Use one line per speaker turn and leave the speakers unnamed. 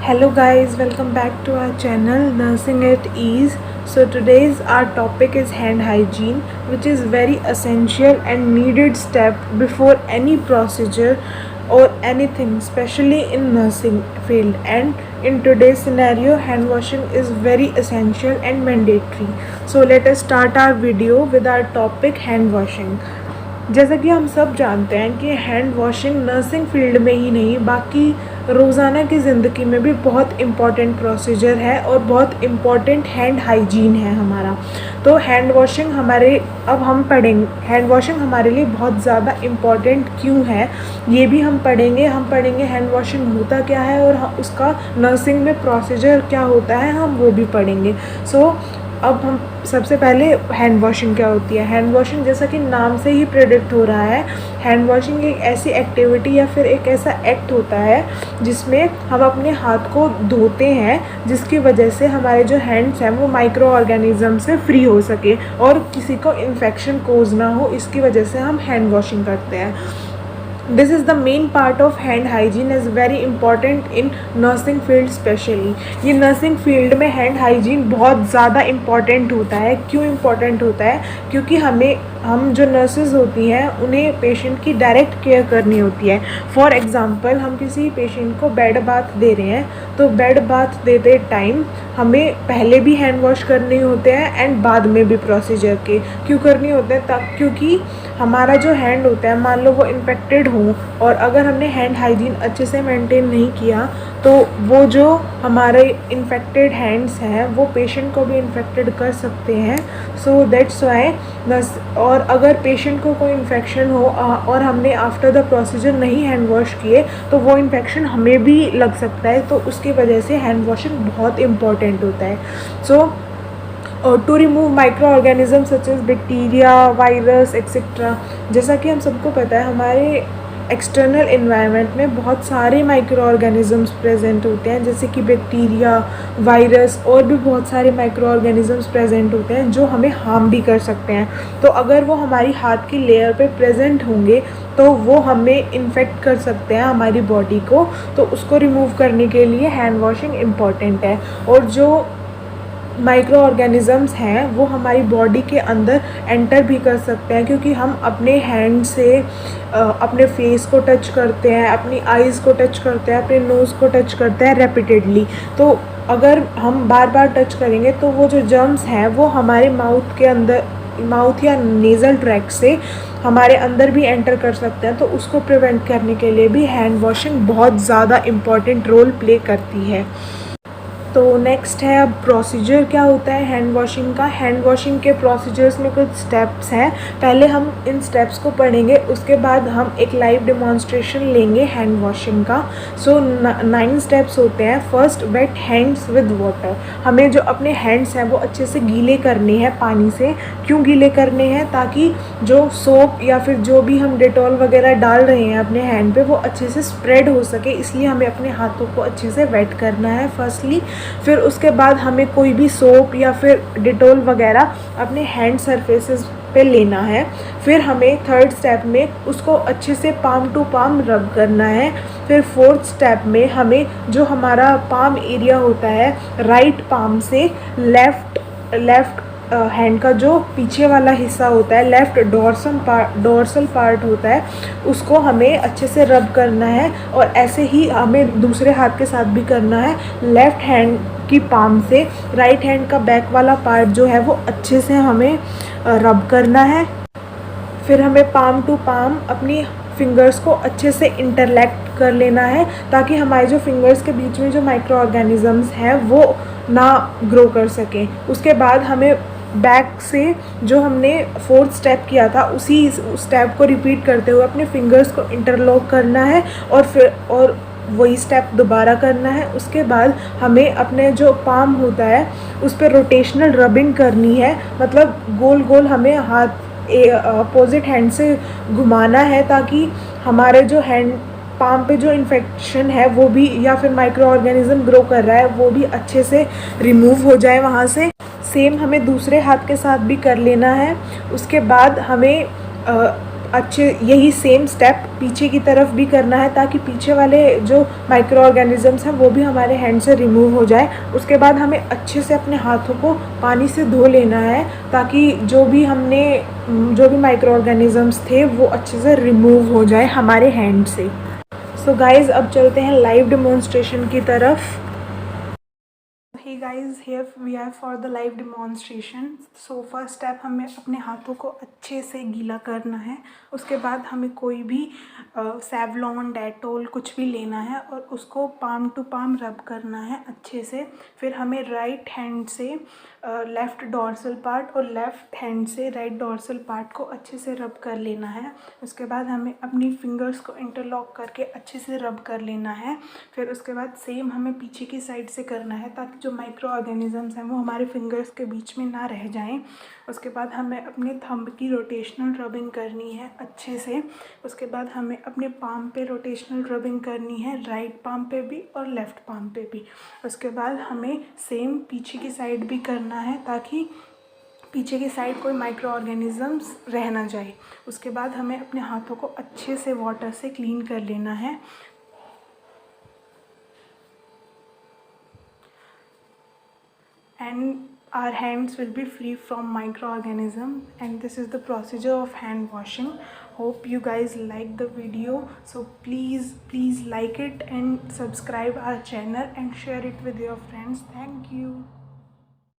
Hello guys, welcome back to our channel Nursing at Ease. So today's our topic is hand hygiene, which is very essential and needed step before any procedure or anything, especially in nursing field. And in today's scenario, hand washing is very essential and mandatory. So let us start our video with our topic hand washing. जैसा कि हम सब जानते हैं कि hand washing nursing field में ही नहीं बाकी रोज़ाना की ज़िंदगी में भी बहुत इम्पॉर्टेंट प्रोसीजर है और बहुत इम्पॉर्टेंट हैंड हाइजीन है हमारा। तो हैंड वॉशिंग हम पढ़ेंगे हैंड वॉशिंग हमारे लिए बहुत ज़्यादा इम्पॉर्टेंट क्यों है, ये भी हम पढ़ेंगे हैंड वॉशिंग होता क्या है और उसका नर्सिंग में प्रोसीजर क्या होता है, हम वो भी पढ़ेंगे। अब हम सबसे पहले हैंड वॉशिंग क्या होती है। हैंड वॉशिंग जैसा कि नाम से ही प्रेडिक्ट हो रहा है, हैंड वॉशिंग एक ऐसी एक्टिविटी या फिर एक ऐसा एक्ट होता है जिसमें हम अपने हाथ को धोते हैं, जिसकी वजह से हमारे जो हैंड्स हैं वो माइक्रो ऑर्गेनिज्म से फ्री हो सके और किसी को इन्फेक्शन कोज ना हो, इसकी वजह से हम हैंड वॉशिंग करते हैं। This is the main part of hand hygiene is very important in nursing field specially. ये नर्सिंग फील्ड में हैंड हाइजीन बहुत ज़्यादा इम्पॉर्टेंट होता है। क्यों इम्पॉर्टेंट होता है? क्योंकि हम जो नर्सेज होती हैं उन्हें पेशेंट की डायरेक्ट केयर करनी होती है। फॉर एग्ज़ाम्पल, हम किसी पेशेंट को बेड बाथ दे रहे हैं तो बेड बाथ देते टाइम हमें पहले भी हैंड वॉश करने होते हैं एंड बाद में भी प्रोसीजर के क्यों करने होते हैं, तब क्योंकि हमारा जो हैंड होता है, मान लो वो इन्फेक्टेड हो और अगर हमने हैंड हाइजीन अच्छे से मेंटेन नहीं किया तो वो जो हमारे इन्फेक्टेड हैंड्स हैं वो पेशेंट को भी इन्फेक्टेड कर सकते हैं। सो दैट्स वाई और अगर पेशेंट को कोई इन्फेक्शन हो और हमने आफ्टर द प्रोसीजर नहीं हैंड वॉश किए तो वो इन्फेक्शन हमें भी लग सकता है, तो उसकी वजह से हैंड वॉशिंग बहुत इम्पॉर्टेंट होता है। To remove micro organism such as bacteria, virus etcetera. जैसा कि हम सबको पता है, हमारे एक्सटर्नल इन्वायरमेंट में बहुत सारे माइक्रो ऑर्गेनिजम्स प्रेजेंट होते हैं, जैसे कि बैक्टीरिया, वायरस और भी बहुत सारे माइक्रो ऑर्गेनिजम्स प्रेजेंट होते हैं जो हमें हार्म भी कर सकते हैं। तो अगर वो हमारी हाथ की लेयर पे प्रेजेंट होंगे तो वो हमें इन्फेक्ट कर सकते हैं हमारी बॉडी को, तो उसको रिमूव करने के लिए हैंड वॉशिंग इम्पॉर्टेंट है। और जो माइक्रो ऑर्गेनिजम्स हैं वो हमारी बॉडी के अंदर एंटर भी कर सकते हैं, क्योंकि हम अपने हैंड से अपने फेस को टच करते हैं, अपनी आइज़ को टच करते हैं, अपने नोज़ को टच करते हैं रेपिटेडली। तो अगर हम बार बार टच करेंगे तो वो जो जर्म्स हैं वो हमारे माउथ या नेज़ल ट्रैक से हमारे अंदर भी एंटर कर सकते हैं, तो उसको प्रिवेंट करने के लिए भी हैंड वॉशिंग बहुत ज़्यादा इम्पॉर्टेंट रोल प्ले करती है। तो नेक्स्ट है, अब प्रोसीजर क्या होता है हैंड वॉशिंग का। हैंड वॉशिंग के प्रोसीजर्स में कुछ स्टेप्स हैं, पहले हम इन स्टेप्स को पढ़ेंगे, उसके बाद हम एक लाइव डेमोन्स्ट्रेशन लेंगे हैंड वॉशिंग का। 9 स्टेप्स होते हैं। First, wet hands with water. हमें जो अपने हैंड्स हैं वो अच्छे से गीले करने हैं पानी से। क्यों गीले करने हैं? ताकि जो सोप या फिर जो भी हम डेटॉल वगैरह डाल रहे हैं अपने हैंड पे वो अच्छे से स्प्रेड हो सके, इसलिए हमें अपने हाथों को अच्छे से वेट करना है फर्स्टली। फिर उसके बाद हमें कोई भी सोप या फिर डिटॉल वगैरह अपने हैंड सरफेसेस पे लेना है। फिर हमें थर्ड स्टेप में उसको अच्छे से पाम टू पाम रब करना है। फिर फोर्थ स्टेप में हमें जो हमारा पाम एरिया होता है, राइट पाम से लेफ़्ट हैंड का जो पीछे वाला हिस्सा होता है, लेफ़्ट डोर्सल पार्ट होता है, उसको हमें अच्छे से रब करना है। और ऐसे ही हमें दूसरे हाथ के साथ भी करना है। लेफ़्ट हैंड की पाम से राइट हैंड का बैक वाला पार्ट जो है वो अच्छे से हमें रब करना है। फिर हमें पाम टू पाम अपनी फिंगर्स को अच्छे से इंटरलैक्ट कर लेना है, ताकि हमारे जो फिंगर्स के बीच में जो माइक्रो ऑर्गेनिजम्स हैं वो ना ग्रो कर सकें। उसके बाद हमें बैक से जो हमने फोर्थ स्टेप किया था उसी स्टेप को रिपीट करते हुए अपने फिंगर्स को इंटरलॉक करना है और वही स्टेप दोबारा करना है। उसके बाद हमें अपने जो पाम होता है उस पर रोटेशनल रबिंग करनी है, मतलब गोल गोल हमें हाथ अपोजिट हैंड से घुमाना है, ताकि हमारे जो हैंड पाम पे जो इन्फेक्शन है वो भी या फिर माइक्रो ऑर्गेनिज्म ग्रो कर रहा है वो भी अच्छे से रिमूव हो जाए वहाँ से। सेम हमें दूसरे हाथ के साथ भी कर लेना है। उसके बाद हमें अच्छे यही सेम स्टेप पीछे की तरफ भी करना है, ताकि पीछे वाले जो माइक्रो ऑर्गेनिजम्स हैं वो भी हमारे हैंड से रिमूव हो जाए। उसके बाद हमें अच्छे से अपने हाथों को पानी से धो लेना है, ताकि जो भी माइक्रो ऑर्गेनिजम्स थे वो अच्छे से रिमूव हो जाए हमारे हैंड से। सो गाइज़, अब चलते हैं लाइव डेमोन्स्ट्रेशन की तरफ। Hey guys, here we are for the live demonstration. So first step, हमें अपने हाथों को अच्छे से गीला करना है। उसके बाद हमें कोई भी सेवलॉन, डेटोल कुछ भी लेना है और उसको पाम टू पाम रब करना है अच्छे से। फिर हमें राइट हैंड से लेफ़्ट डॉर्सल पार्ट और लेफ़्ट हैंड से राइट डॉर्सल पार्ट को अच्छे से रब कर लेना है। उसके बाद हमें अपनी फिंगर्स को इंटरलॉक करके अच्छे से रब कर लेना है। फिर उसके बाद सेम हमें पीछे की साइड से करना है, ताकि जो माइक्रो ऑर्गेनिजम्स हैं वो हमारे फिंगर्स के बीच में ना रह जाएं। उसके बाद हमें अपने थंब की रोटेशनल रबिंग करनी है अच्छे से। उसके बाद हमें अपने पाम पे रोटेशनल रबिंग करनी है, राइट पाम पे भी और लेफ़्ट पाम पे भी। उसके बाद हमें सेम पीछे की साइड भी करना है, ताकि पीछे की साइड कोई माइक्रो ऑर्गेनिजम्स रह ना जाए। उसके बाद हमें अपने हाथों को अच्छे से वाटर से क्लीन कर लेना है। And our hands will be free from microorganism, and this is the procedure of hand washing. Hope you guys like the video, so please like it and subscribe our channel and share it with your friends. Thank you.